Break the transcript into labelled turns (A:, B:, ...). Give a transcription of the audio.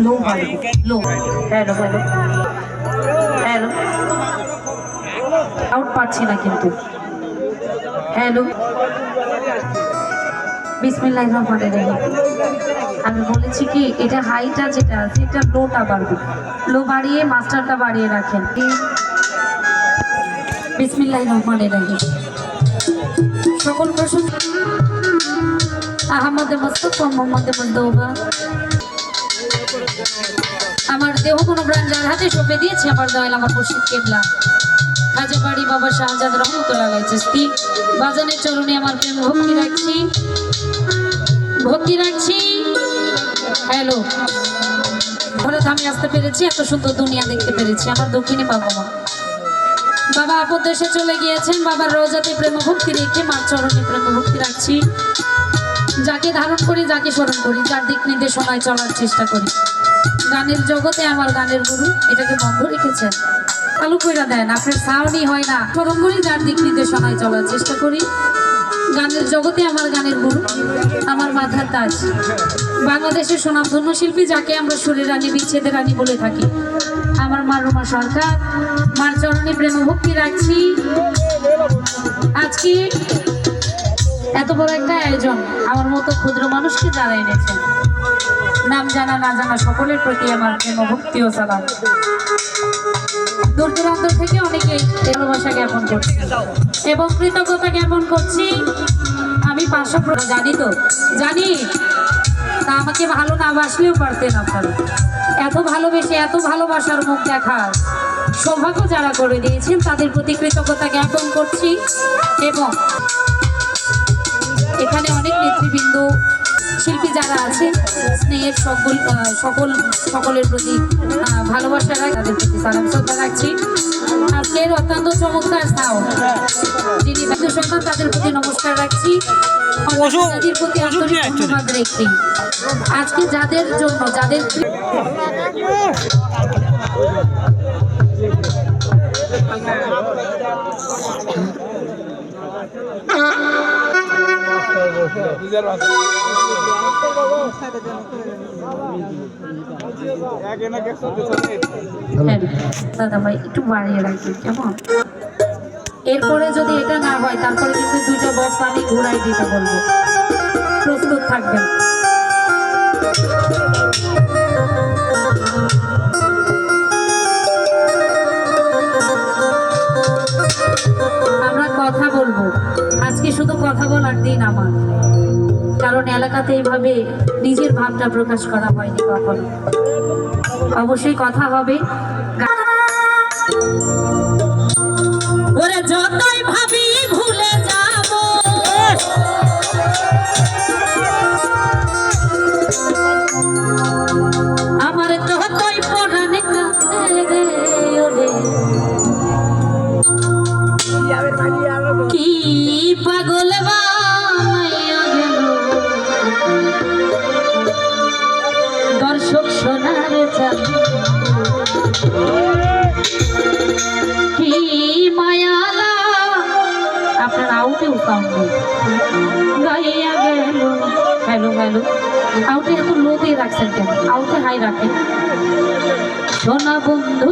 A: লো বাড়বে, লো। Hello hello hello, out পাচ্ছি না কিন্তু। হ্যালো, বিসমিল্লাহির রহমানির রহিম। আমি বলেছি কি, এটা হাইটা যেটা আছে এটা লোটা বাড়বে, লো বাড়িয়ে মাস্টারটা বাড়িয়ে রাখেন। বিসমিল্লাহির রহমানির রহিম। সকল প্রশংসা আহমদে মুস্তাফা মোহাম্মদে মুজতবা। আমার দেহ কোনো প্রাণ যার হাতে সঁপে দিয়েছে আমার দয়াল আমার মুর্শিদ কিবলা খাজা বাড়ি বাবা শাহজাদ রহমতুল্লাহ আলাইহি চিশতি বাজানের চরণে আমার প্রেম ভক্তি রাখছি, ভক্তি রাখছি। হ্যালো, হঠাৎ আমি আসতে পেরেছি, এত সুন্দর দুনিয়া দেখতে পেরেছি। আমার দক্ষিণে বাবা মা, বাবা আপন দেশে চলে গিয়েছেন, বাবার রোজাতে প্রেম ভক্তি রেখে মার চরণে প্রেম ভক্তি রাখছি। যাকে ধারণ করি, যাকে স্মরণ করি, যার দিক নির্দেশনায় চলার চেষ্টা করি। গানের জগতে আমার গানের গুরু এটাকে বন্ধ রেখেছেন, চালু করে দেন, আপনার সাউন্ডই হয় না। স্মরণ করি, যার দিক নির্দেশনায় চলার চেষ্টা করি। গানের জগতে আমার গানের গুরু আমার মাথার তাজ, বাংলাদেশের সুনামধন্য শিল্পী, যাকে আমরা সুরের রানী বিচ্ছেদের রানী বলে থাকি, আমার মা রুমা সরকার। মার চরণে প্রেম ভক্তি রাখছি। আজকে এত বড় একটা আয়োজন আমার মতো ক্ষুদ্র মানুষকে যারা এনেছেন, নাম জানা না জানা সকলের প্রতি আমার প্রেম ভক্তি ও সালাম। দূর দূরান্ত থেকে অনেকে ভালোবাসা জ্ঞাপন করছি এবং কৃতজ্ঞতা জ্ঞাপন করছি। আমি 500 জানি, তো জানি, তা আমাকে ভালো না বাসলেও পারতেন আপনারা। এত ভালোবেসে এত ভালোবাসার মুখ দেখার সৌভাগ্য যারা করে দিয়েছেন তাদের প্রতি কৃতজ্ঞতা জ্ঞাপন করছি। এবং এখানে অনেক নেতৃবৃন্দ শিল্পী যারা আছে, স্নেহের সকলের প্রতি ভালোবাসা রাখি, তাদের প্রতি সালাম শ্রদ্ধা রাখছি। আজকের অত্যন্ত চমৎকার সাউন্ড যিনি সন্তান, তাদের প্রতি নমস্কার রাখছি, তাদের প্রতি আন্তরিক ধন্যবাদ রেখে আজকে যাদের জন্য যাদের দাদা ভাই একটু বাড়িয়ে রাখবেন কেমন? এরপরে যদি এটা না হয় তারপরে কিন্তু 2টা বক্স আমি ঘুরাই দিতে বলবো, প্রস্তুত থাকবেন। আমরা কথা বলবো আজকে, শুধু কথা বলার দিন আমার, কারণ এলাকাতে এইভাবে নিজের ভাবটা প্রকাশ করা হয়নি কখনো। অবশ্যই কথা হবে। ওরে যতই ভাবি ভুলে যাব, আমার যতই পরাণে কাঁদে রে, ওরে কি পাগল বানাইয়া গেল দর্শক সোনার চাঁদ, কি মায়ালা। আপনার আউটেও সাউন্ড গাইয়া গেল। হ্যালো হ্যালো, আউটে এত লোতে রাখছেন কেন? আউটে হাই রাখেন। সোনা বন্ধু